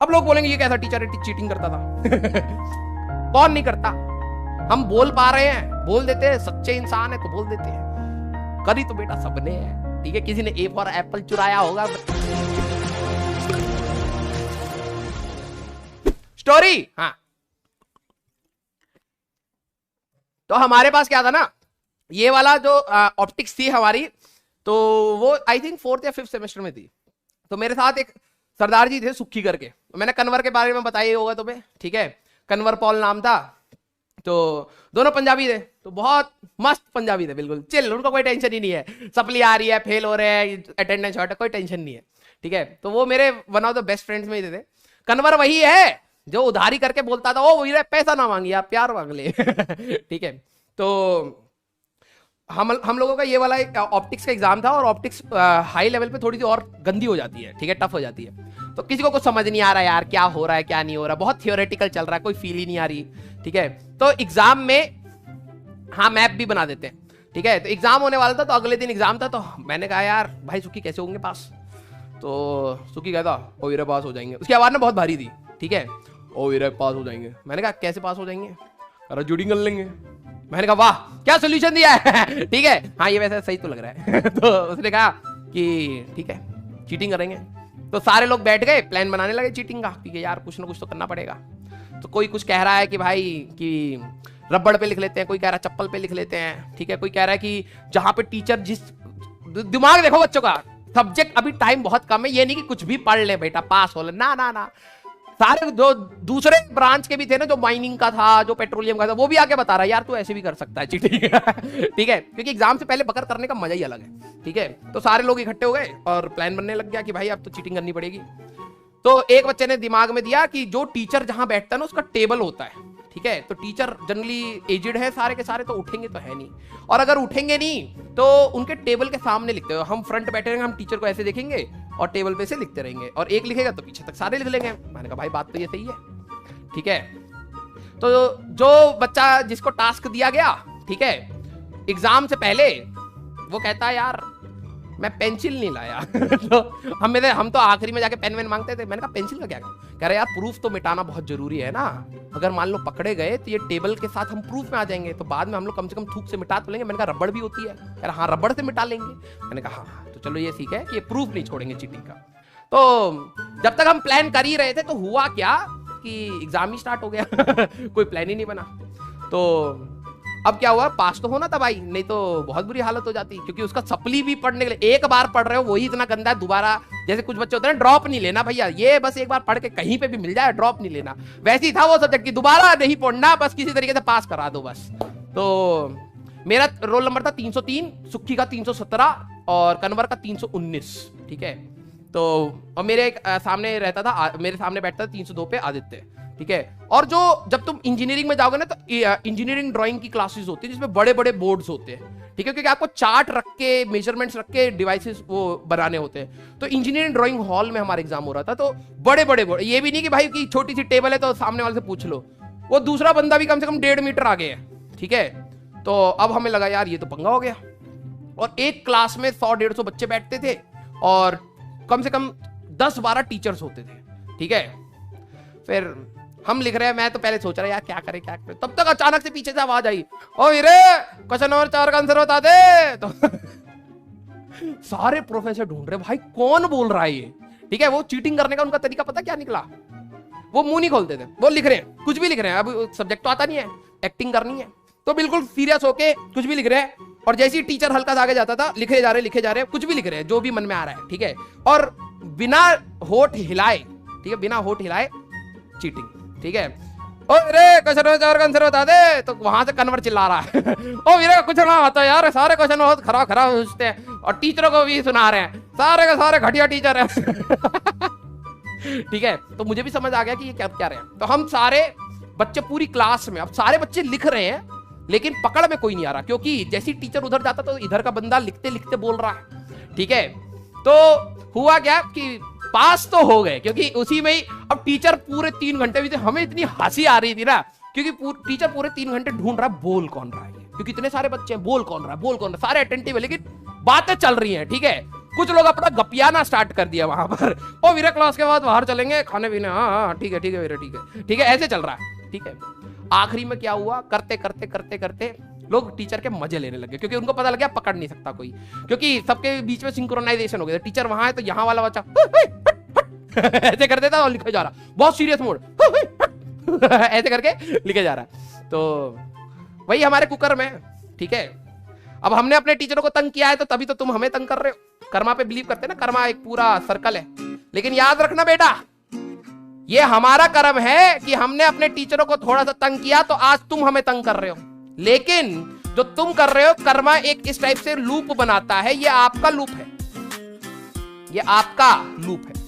अब लोग बोलेंगे ये कैसा टीचर है, चीटिंग करता था। कौन नहीं करता? हम बोल पा रहे हैं, बोल देते हैं, सच्चे इंसान है तो बोल देते हैं। करी तो बेटा सबने है, ठीक है। किसी ने ए फॉर एप्पल चुराया होगा। स्टोरी, हाँ। तो हमारे पास क्या था ना, ये वाला जो ऑप्टिक्स थी हमारी, तो वो आई थिंक 4th या 5th सेमेस्टर में थी। तो मेरे साथ एक सरदार जी थे सुक्खी करके, मैंने कन्वर के बारे में बताया ही होगा तुम्हें, ठीक है। कन्वर पॉल नाम था। तो दोनों पंजाबी थे, तो बहुत मस्त पंजाबी थे, बिल्कुल चिल, उनको कोई टेंशन ही नहीं है, सप्ली आ रही है, फेल हो रहे हैं, अटेंडेंस शॉर्ट है, कोई टेंशन नहीं है, ठीक है। तो वो मेरे one of the best friends में ही थे। कन्वर वही है जो उधारी करके बोलता था, ओ वही पैसा ना मांगिए आप, प्यार मांग ले। ठीक है। तो हम लोगों का ये वाला एक ऑप्टिक्स का एग्जाम था, और ऑप्टिक्स हाई लेवल पे थोड़ी सी और गंदी हो जाती है, ठीक है, टफ हो जाती है। तो किसी को कुछ समझ नहीं आ रहा यार, क्या हो रहा है क्या नहीं हो रहा, बहुत थियोरेटिकल चल रहा है, कोई फील ही नहीं आ रही, ठीक है। तो एग्जाम में हाँ मैप भी बना देते हैं, ठीक है। तो एग्जाम होने वाला था, तो अगले दिन एग्जाम था, तो मैंने कहा यार भाई सुखी कैसे होंगे पास, तो सुखी कहता ओ वीरे पास हो जाएंगे। उसकी आवाज ना बहुत भारी थी, ठीक है, ओ वीरे पास हो जाएंगे। मैंने कहा कैसे पास हो जाएंगे? अरे जुडिंग कर लेंगे। मैंने कहा वाह क्या सोल्यूशन दिया है। ठीक है, हाँ ये वैसे सही तो लग रहा है। तो उसने कहा कि ठीक है चीटिंग करेंगे। तो सारे लोग बैठ गए, प्लान बनाने लगे चीटिंग का, कि यार कुछ ना कुछ तो करना पड़ेगा। तो कोई कुछ कह रहा है कि भाई कि रबड़ पे लिख लेते हैं, कोई कह रहा है चप्पल पे लिख लेते हैं, ठीक है, कोई कह रहा है कि जहां पे टीचर जिस, दिमाग देखो बच्चों का, सब्जेक्ट अभी टाइम बहुत कम है, ये नहीं कि कुछ भी पढ़ ले बेटा पास हो ले, ना ना ना। सारे जो दूसरे ब्रांच के भी थे ना, जो माइनिंग का था, जो पेट्रोलियम का था, वो भी आके बता रहा है यार तू ऐसे भी कर सकता है चीटिंग। ठीक है, क्योंकि एग्जाम से पहले बकर करने का मजा ही अलग है, ठीक है। तो सारे लोग इकट्ठे हो गए और प्लान बनने लग गया कि भाई अब तो चीटिंग करनी पड़ेगी। तो एक बच्चे ने दिमाग में दिया कि जो टीचर जहां बैठता है ना उसका टेबल होता है, ठीक है। तो टीचर जनरली एजेड है सारे के सारे, तो उठेंगे तो है नहीं, और अगर उठेंगे नहीं तो उनके टेबल के सामने लिखते हो, हम फ्रंट बैठे रहेंगे, हम टीचर को ऐसे देखेंगे और टेबल पे से लिखते रहेंगे, और एक लिखेगा तो पीछे तक सारे लिख लेंगे। मैंने कहा भाई बात तो ये सही है, ठीक है। तो जो बच्चा जिसको टास्क दिया गया, ठीक है, एग्जाम से पहले वो कहता है यार मैं पेंसिल नहीं लाया। तो हम तो आखिरी में जाके पेन वेन मांगते थे। मैंने कहा पेंसिल का क्या, कह रहे यार प्रूफ तो मिटाना बहुत जरूरी है ना, अगर मान लो पकड़े गए तो ये टेबल के साथ हम प्रूफ में आ जाएंगे, तो बाद में हम लोग कम से कम थूक से मिटा तो लेंगे। मैंने कहा रबड़ भी होती है, कह रहा हाँ रबड़ से मिटा लेंगे। मैंने कहा हाँ तो चलो ये ठीक है कि ये प्रूफ नहीं छोड़ेंगे चीटिंग का। तो जब तक हम प्लान कर ही रहे थे तो हुआ क्या कि एग्जाम ही स्टार्ट हो गया। कोई प्लान ही नहीं बना। तो अब क्या हुआ, पास तो होना था भाई, नहीं तो बहुत बुरी हालत हो जाती, क्योंकि उसका सप्ली भी पढ़ने के लिए, एक बार पढ़ रहे हो वही इतना गंदा है, दोबारा जैसे कुछ बच्चे होते हैं ड्रॉप नहीं लेना भैया, ये बस एक बार पढ़ के कहीं पे भी मिल जाए ड्रॉप नहीं लेना, वैसे ही था वो सब्जेक्ट की, दोबारा नहीं पढ़ना, बस किसी तरीके से पास करा दो बस। तो मेरा रोल नंबर था 303, सुक्खी का 317 और कन्वर का 319, ठीक है। तो और मेरे सामने रहता था, मेरे सामने बैठता था 302 पे आदित्य, ठीक है। और जो जब तुम इंजीनियरिंग में जाओगे ना तो इंजीनियरिंग ड्राइंग की क्लासेस होती है जिसमें बड़े बड़े बोर्ड्स होते हैं, ठीक है, क्योंकि आपको चार्ट रख के मेजरमेंट्स रख के डिवाइसेस वो बनाने होते हैं। तो इंजीनियरिंग ड्राइंग हॉल में हमारा एग्जाम हो रहा था, तो बड़े बड़े बोर्ड, ये भी नहीं कि भाई की छोटी सी टेबल है तो सामने वाले से पूछ लो, वो दूसरा बंदा भी कम से कम 1.5 मीटर आगे है, ठीक है। तो अब हमें लगा यार ये तो पंगा हो गया, और एक क्लास में 100-150 बच्चे बैठते थे और कम से कम 10-12 टीचर्स होते थे, ठीक है। फिर हम लिख रहे हैं, मैं तो पहले सोच रहा यार क्या करें क्या करें, तब तक अचानक से पीछे से आवाज आई, ओ वीरे क्वेश्चन नंबर 4 का आंसर बता दे। तो सारे प्रोफेसर ढूंढ रहे भाई कौन बोल रहा है ये, ठीक है। वो चीटिंग करने का उनका तरीका पता क्या निकला, वो मुंह नहीं खोलते थे, वो लिख रहे हैं कुछ भी लिख रहे हैं, अब सब्जेक्ट तो आता नहीं है, एक्टिंग करनी है, तो बिल्कुल सीरियस होके कुछ भी लिख रहे हैं, और जैसे ही टीचर हल्का सा आगे जाता था लिखे जा रहे कुछ भी लिख रहे हैं जो भी मन में आ रहा है, ठीक है, और बिना होठ हिलाए, ठीक है, बिना होठ हिलाए चीटिंग, ठीक है। ओ वीरे क्वेश्चन नंबर 4 का आंसर बता दे, तो वहां से कन्वर चिल्ला रहा है, ओ वीरे कुछ ना आता यार, सारे क्वेश्चन बहुत खराब खराब पूछते हैं, और टीचरों को भी सुना रहे हैं, सारे के सारे घटिया टीचर हैं। ठीक है, तो मुझे भी समझ आ गया कि ये क्या क्या रहे हैं। तो हम सारे बच्चे पूरी क्लास में, अब सारे बच्चे लिख रहे हैं लेकिन पकड़ में कोई नहीं आ रहा, क्योंकि जैसे टीचर उधर जाता तो इधर का बंदा लिखते लिखते बोल रहा है, ठीक है। तो हुआ क्या कि पास तो हो गए, क्योंकि उसी में ही अब टीचर पूरे 3 घंटे भी थे, हमें इतनी हंसी आ रही थी ना, क्योंकि टीचर पूरे 3 घंटे ढूंढ रहा है बोल कौन रहा है, क्योंकि इतने सारे बच्चे हैं, बोल कौन रहा है, सारे अटेंटिव है, लेकिन बातें चल रही हैं, ठीक है। कुछ लोग अपना गपियाना स्टार्ट कर दिया वहां पर, ओ वीरे क्लास के बाद बाहर चलेंगे खाने पीने, हाँ ठीक है वीरे, ठीक है, ऐसे चल रहा है, ठीक है। आखिरी में क्या हुआ, करते करते करते करते लोग टीचर के मजे लेने लगे, क्योंकि उनको पता लग गया पकड़ नहीं सकता कोई, क्योंकि सबके बीच में सिंक्रोनाइजेशन हो गया। टीचर वहां है तो यहाँ वाला बच्चा ऐसे कर देता और लिखा जा रहा, बहुत सीरियस मोड ऐसे करके लिखे जा रहा। तो वही हमारे कुकर में, ठीक है। अब हमने अपने टीचरों को तंग किया है तो तभी तो तुम हमें तंग कर रहे हो। कर्मा पे बिलीव करते ना, कर्मा एक पूरा सर्कल है। लेकिन याद रखना बेटा, ये हमारा कर्म है कि हमने अपने टीचरों को थोड़ा सा तंग किया तो आज तुम हमें तंग कर रहे हो। लेकिन जो तुम कर रहे हो, कर्मा एक इस टाइप से लूप बनाता है, ये आपका लूप है, ये आपका लूप है।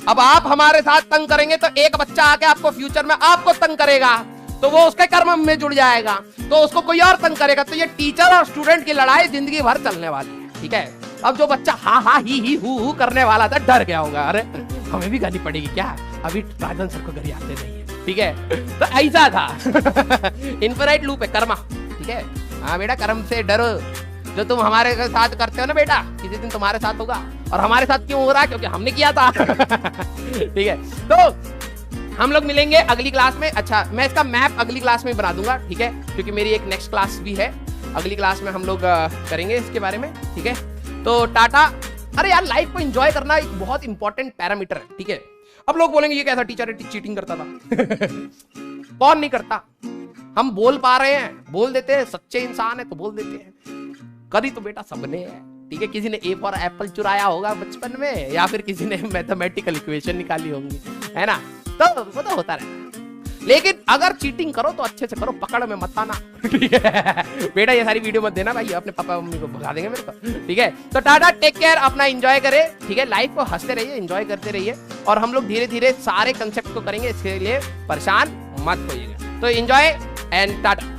अब आप हमारे साथ तंग करेंगे तो एक बच्चा आके आपको फ्यूचर में आपको तंग करेगा, तो वो उसके कर्म में जुड़ जाएगा, तो उसको कोई और तंग करेगा। तो ये टीचर और स्टूडेंट की लड़ाई जिंदगी भर चलने वाली है, ठीक है। अब जो बच्चा हा हा ही हु करने वाला था, डर गया होगा, अरे हमें भी गानी पड़ेगी क्या, अभी राजन सर को घर आते नहीं है, ठीक है। तो ऐसा था इनफाइनाइट लूप है कर्मा, ठीक है। हाँ बेटा, कर्म से डरो। जो तुम हमारे साथ करते हो ना बेटा, किसी दिन तुम्हारे साथ होगा। और हमारे साथ क्यों हो रहा है, क्योंकि हमने किया था ठीक है। तो हम लोग मिलेंगे अगली क्लास में। अच्छा, मैं इसका मैप अगली क्लास में बना दूंगा, ठीक है, क्योंकि मेरी एक नेक्स्ट क्लास भी है। अगली क्लास में हम लोग करेंगे इसके बारे में, ठीक है। तो टाटा। अरे यार, लाइफ को एंजॉय करना एक बहुत इंपॉर्टेंट पैरामीटर है, ठीक है। अब लोग बोलेंगे ये कैसा टीचर है, चीटिंग करता था कौन नहीं करता। हम बोल पा रहे हैं, बोल देते हैं, सच्चे इंसान है तो बोल देते हैं। करी तो बेटा सबने है, ठीक है। किसी ने ए फॉर एप्पल चुराया होगा बचपन में, या फिर किसी ने मैथमेटिकल इक्वेशन निकाली होंगी, है ना। तो वो तो होता रहता है। लेकिन अगर चीटिंग करो तो अच्छे से करो, पकड़ में मत आना, ठीक है बेटा। ये सारी वीडियो मत देना भाई, अपने पापा मम्मी को भगा देंगे मेरे को, ठीक है। तो टाटा, टेक केयर, अपना एंजॉय करें, ठीक है। लाइफ को हंसते रहिए, एंजॉय करते रहिए, और हम लोग धीरे धीरे सारे कंसेप्ट को करेंगे, इसके लिए परेशान मत होइएगा। तो एंजॉय एंड टाटा।